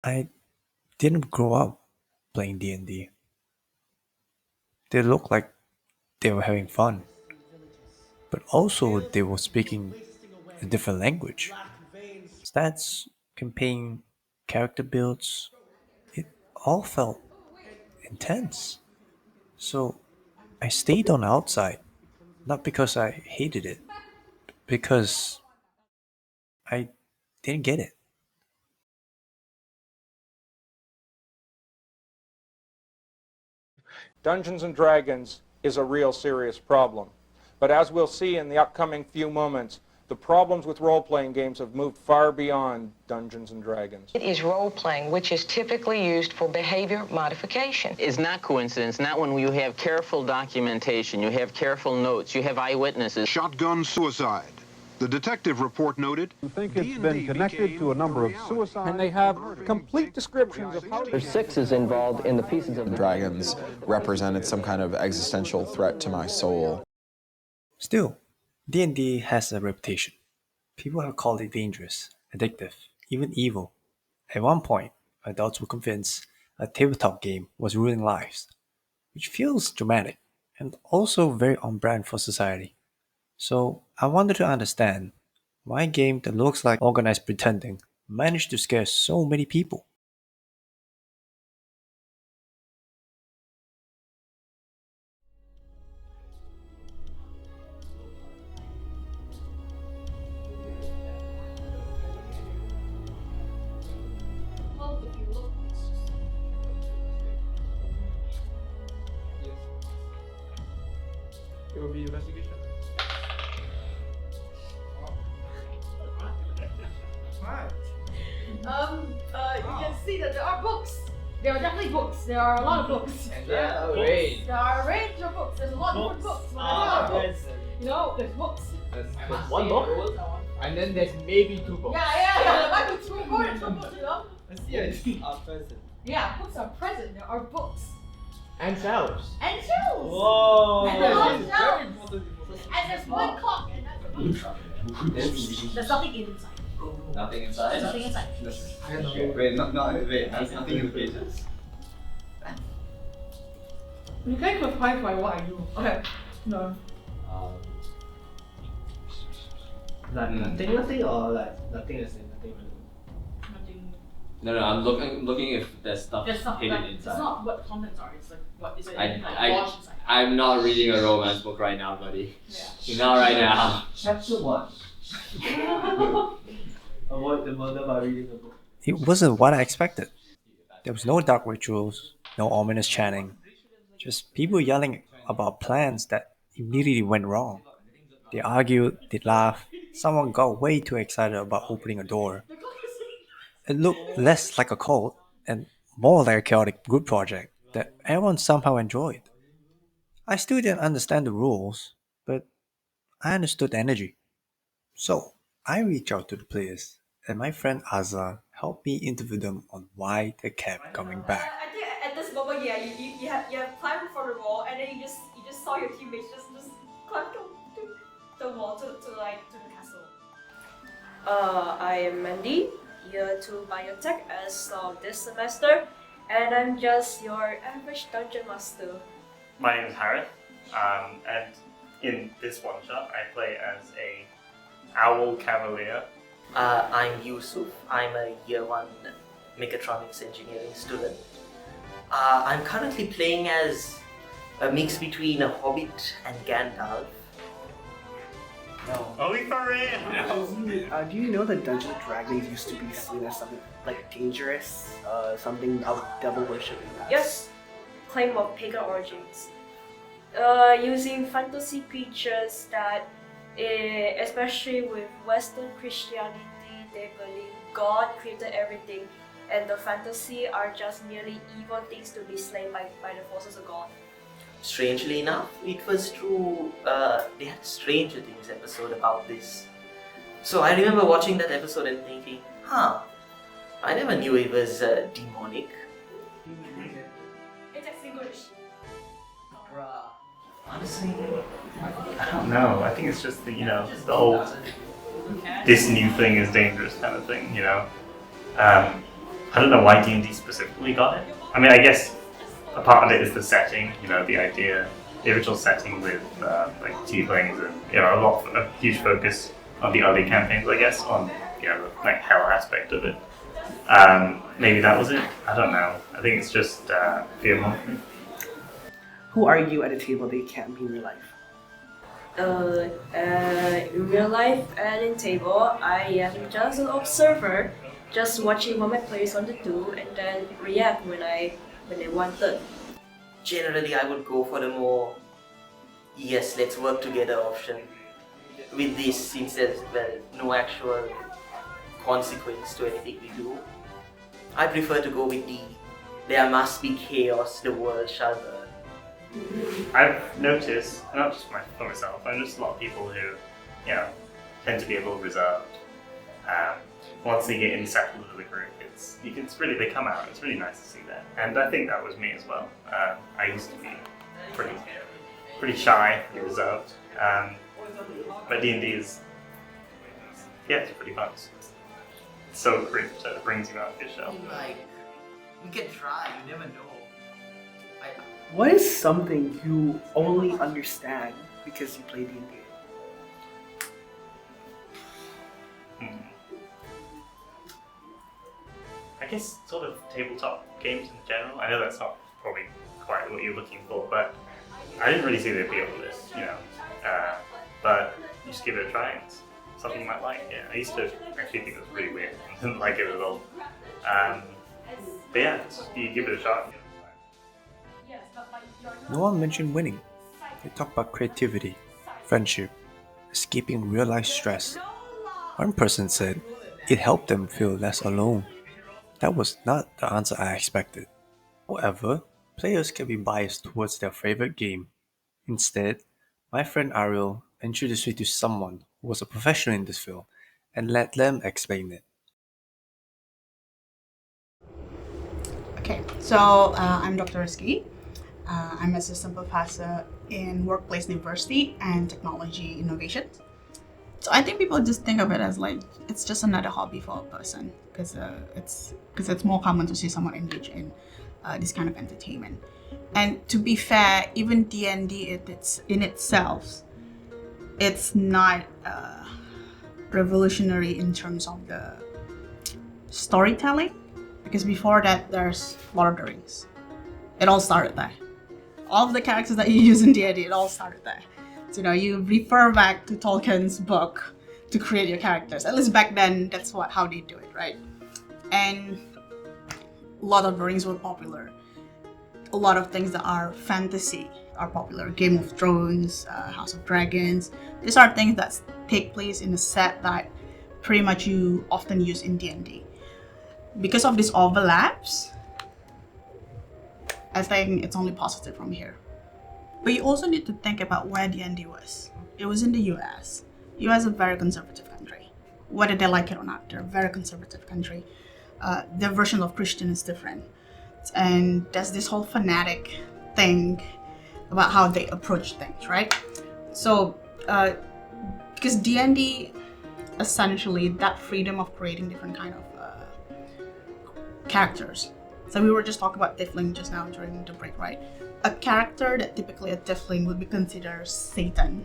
I didn't grow up playing D&D. They looked like they were having fun, but also they were speaking a different language. Stats, campaign, character builds, it all felt intense. So I stayed on the outside, not because I hated it, because I didn't get it. Dungeons and Dragons is a real serious problem. But as we'll see in the upcoming few moments, the problems with role-playing games have moved far beyond Dungeons and Dragons. It is role-playing, which is typically used for behavior modification. It's not coincidence, not when you have careful documentation, you have careful notes, you have eyewitnesses. Shotgun suicide. The detective report noted. I think it's been connected to a number of suicides. And they have complete descriptions of how to... There's sixes involved in the pieces of Dragons represented some kind of existential threat to my soul. Still, D&D has a reputation. People have called it dangerous, addictive, even evil. At one point, adults were convinced a tabletop game was ruining lives, which feels dramatic and also very on brand for society. So I wanted to understand why a game that looks like organized pretending managed to scare so many people. It will be investigation. You can see that there are books. There are definitely books. There are a lot of books. And There are a range. There are a range of books. There's a lot of different books. There's a lot of books. You know, there's books. There's one book, and then there's maybe two books. Yeah. There might be two more than two books, you know? I see. Are present. Yeah, books are present. There are books. And shelves. And shelves. Whoa. And there's a lot of Very shelves. important. And there's one clock, and that's a book. There's nothing inside. Nothing inside. There's nothing inside. Wait, there's nothing in the pages. You can't clarify what I do. Okay. No. Like nothing or like nothing is in nothing. Nothing. No, I'm looking if there's stuff There's stuff hidden like, it's inside. not what the contents are, it's like what is it I- lodged inside. I'm not reading a romance book right now, buddy. Yeah. Not right now. Chapter 1. Avoid the murder by reading a book. It wasn't what I expected. There was no dark rituals, no ominous chanting, just people yelling about plans that immediately went wrong. They argued, they laughed, someone got way too excited about opening a door. It looked less like a cult and more like a chaotic group project that everyone somehow enjoyed. I still didn't understand the rules, but I understood the energy. So I reached out to the players, and my friend Azza helped me interview them on why they kept coming back. I think at this moment, yeah, you have climbed for the wall, and then you just saw your teammates just climb to the wall to the castle. I am Mandy, year 2 biotech as of this semester, and I'm just your average dungeon master. My name is Harith, and in this one shot, I play as a owl cavalier. I'm Yusuf. I'm a year 1 mechatronics engineering student. I'm currently playing as a mix between a hobbit and Gandalf. No. Only for real! Do you know that Dungeons and Dragons used to be seen as something like dangerous, something of devil worshipping? Yes, claim of pagan origins. Using fantasy creatures that, especially with Western Christianity, they believe God created everything, and the fantasy are just merely evil things to be slain by the forces of God. Strangely enough, it was true. They had a Stranger Things episode about this. So I remember watching that episode and thinking, I never knew it was demonic. It's English. Honestly, I don't know. I think it's just the whole this new thing is dangerous kind of thing, I don't know why D&D specifically got it. I mean, I guess a part of it is the setting, you know, the idea, the original setting with like tieflings and, you know, a huge focus on the early campaigns, I guess, on, you know, the like hell aspect of it. Maybe that was it. I don't know. I think it's just fear mongering. Who are you at a table that you can't be in real life? In real life and in table, I am just an observer, just watching what my players want to do and then react when they want it. Generally, I would go for the more, yes, let's work together option. With this, since there's no actual consequence to anything we do, I prefer to go with the there must be chaos, the world shall burn. I've noticed, not just for myself, I've noticed a lot of people who, you know, tend to be a little reserved. Once they get in settled into the group, they come out. It's really nice to see that, and I think that was me as well. I used to be pretty shy, pretty reserved, but D&D is, yeah, it's pretty fun. It's so great that it brings you out of your shell. Like, you can try, you never know. What is something you only understand because you play D&D? I guess sort of tabletop games in general. I know that's not probably quite what you're looking for, but I didn't really see the appeal of this, you know. But you just give it a try and it's something you might like. Yeah, I used to actually think it was really weird. I didn't like it at all. But yeah, you give it a shot. No one mentioned winning. They talked about creativity, friendship, escaping real-life stress. One person said it helped them feel less alone. That was not the answer I expected. However, players can be biased towards their favorite game. Instead, my friend Ariel introduced me to someone who was a professional in this field and let them explain it. Okay, so I'm Dr. Rizky. I'm assistant professor in Workplace Diversity and Technology Innovation. So I think people just think of it as like it's just another hobby for a person because it's more common to see someone engage in this kind of entertainment. And to be fair, even D&D in itself, it's not revolutionary in terms of the storytelling, because before that there's Lord of the Rings. It all started there. All of the characters that you use in D&D, it all started there. So, you know, you refer back to Tolkien's book to create your characters. At least back then, that's how they do it, right? And Lord of the Rings were popular. A lot of things that are fantasy are popular. Game of Thrones, House of Dragons. These are things that take place in a set that pretty much you often use in D&D. Because of these overlaps, I think it's only positive from here. But you also need to think about where D&D was. It was in the US. US is a very conservative country. Whether they like it or not, they're a very conservative country. Their version of Christian is different. And there's this whole fanatic thing about how they approach things, right? So, because D&D, essentially, that freedom of creating different kind of characters. So we were just talking about Tiefling just now during the break, right? A character that typically a Tiefling would be considered Satan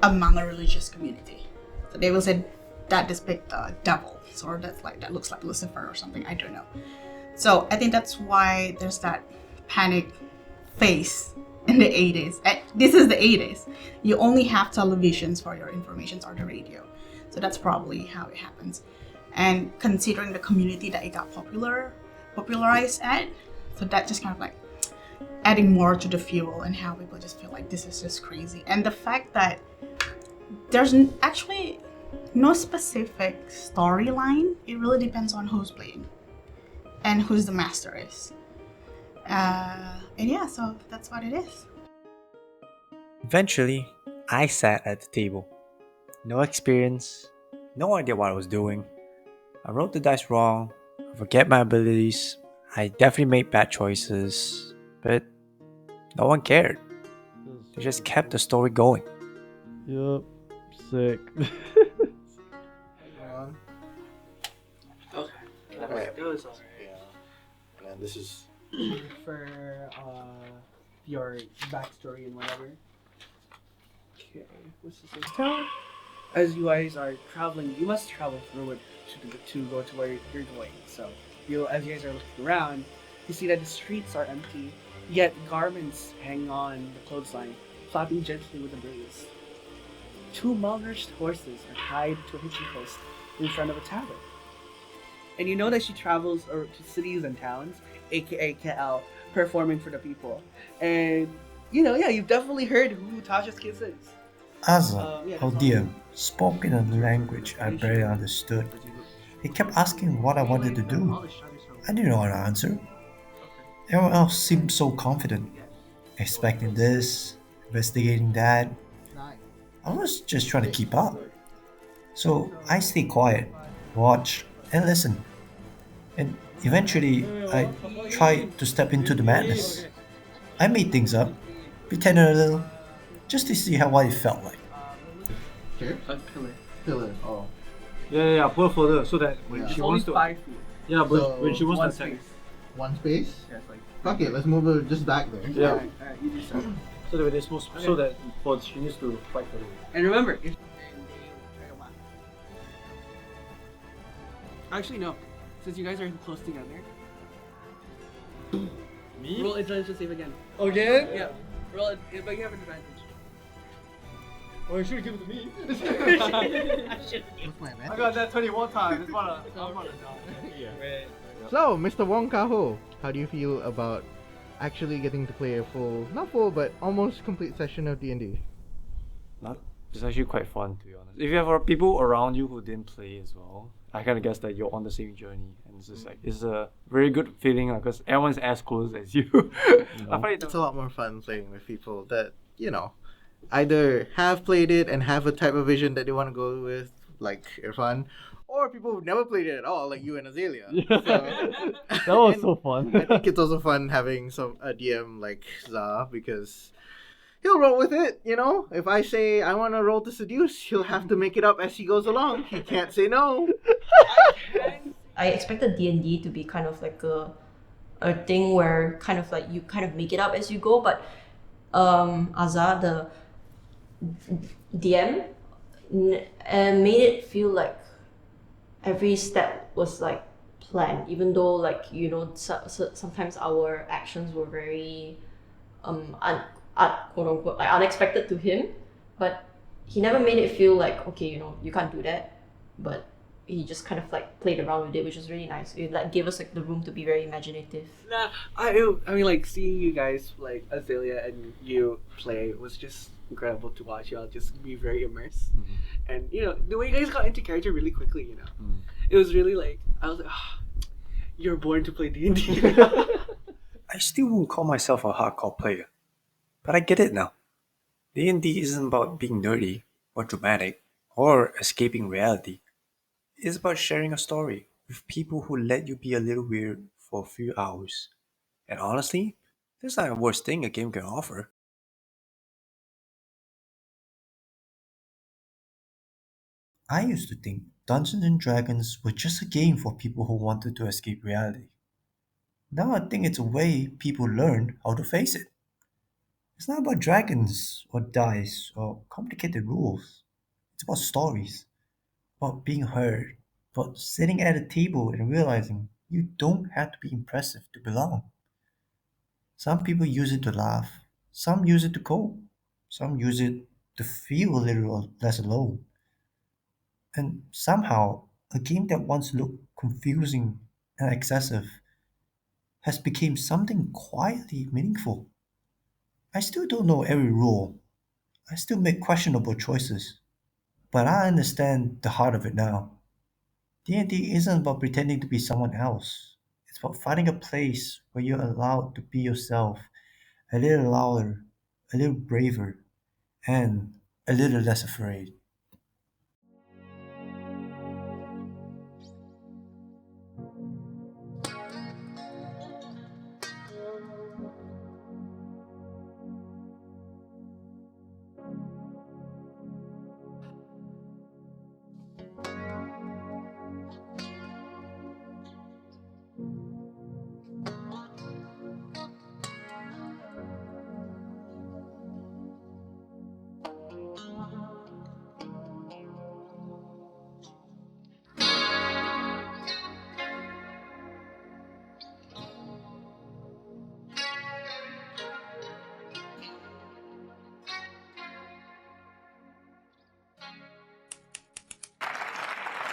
among a religious community. So they will say that this big devil, or that looks like Lucifer or something, I don't know. So I think that's why there's that panic phase in the 80s. This is the 80s. You only have televisions for your information or the radio. So that's probably how it happens. And considering the community that it got popularized at, so that just kind of like adding more to the fuel and how people just feel like this is just crazy. And the fact that there's actually no specific storyline, it really depends on who's playing and who's the master is. And yeah, so that's what it is. Eventually, I sat at the table. No experience, no idea what I was doing. I rolled the dice wrong, I forget my abilities, I definitely made bad choices, but no one cared. They just kept the story going. Yup, sick. Okay, can Right. It was alright. Yeah. And then this is For your backstory and whatever. Okay, what's this town? As you guys are traveling, you must travel through it to go to where you're going. So, as you guys are looking around, you see that the streets are empty, yet garments hang on the clothesline, flapping gently with the breeze. Two malnourished horses are tied to a hitching post in front of a tavern. And you know that she travels to cities and towns, aka KL, performing for the people. And you've definitely heard who Tasha's Kiss is. Asa, Yeah, our that's DM, spoke in a language I barely understood. He kept asking what I wanted to do. I didn't know how to answer. Everyone else seemed so confident, expecting this, investigating that. I was just trying to keep up. So I stayed quiet, watched, and listened. And eventually, I tried to step into the madness. I made things up, pretended a little, just to see what it felt like. Here? Pillar. Pillar. Oh. Yeah, pull further so that when Yeah. she It's wants only to. 5 feet. Yeah, but So, when she wants One to attack. space. One space? Yeah, it's like. Fuck it, let's move it just back there. Yeah. Alright, you do so. So that they're supposed, so that for she needs to fight for it. And remember, if actually no, since you guys are close together. Me? Roll intelligence save again. Again? Yeah. Roll it, but you have an advantage. Oh, you should give it to me. I should. What's my advantage? I got that 21 times. It's about a. I'm about to die. Yeah. So, Mr. Wong Kah-ho, how do you feel about actually getting to play a full, not full, but almost complete session of D&D? Not. It's actually quite fun, to be honest. If you have people around you who didn't play as well, I kind of guess that you're on the same journey, and it's just like it's a very good feeling because everyone's as close as you. I find It's a lot more fun playing with people that, either have played it and have a type of vision that they want to go with, like Irfan, or people who've never played it at all, like you and Azalea. Yeah. That was so fun. I think it's also fun having a DM like Za, because he'll roll with it, If I say I want to roll to seduce, he'll have to make it up as he goes along. He can't say no. I expected D&D to be kind of like a thing where kind of like you kind of make it up as you go, but Azar, the DM, made it feel like every step was like planned, even though sometimes our actions were very quote unquote like unexpected to him, but he never made it feel like, okay, you can't do that, but he just kind of like played around with it, which was really nice. It like gave us like the room to be very imaginative. Nah, I mean, like seeing you guys like Azalea and you play was just incredible to watch. Y'all just be very immersed, and the way you guys got into character really quickly. It was really like I was like, you're born to play D&D. I still won't call myself a hardcore player, but I get it now. D&D isn't about being nerdy or dramatic or escaping reality. It's about sharing a story with people who let you be a little weird for a few hours. And honestly, that's not the worst thing a game can offer. I used to think Dungeons and Dragons were just a game for people who wanted to escape reality. Now I think it's a way people learn how to face it. It's not about dragons or dice or complicated rules. It's about stories, about being heard, about sitting at a table and realizing you don't have to be impressive to belong. Some people use it to laugh, some use it to cope, some use it to feel a little less alone. And somehow, a game that once looked confusing and excessive has become something quietly meaningful. I still don't know every rule. I still make questionable choices. But I understand the heart of it now. D&D isn't about pretending to be someone else. It's about finding a place where you're allowed to be yourself, a little louder, a little braver, and a little less afraid.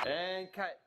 And cut.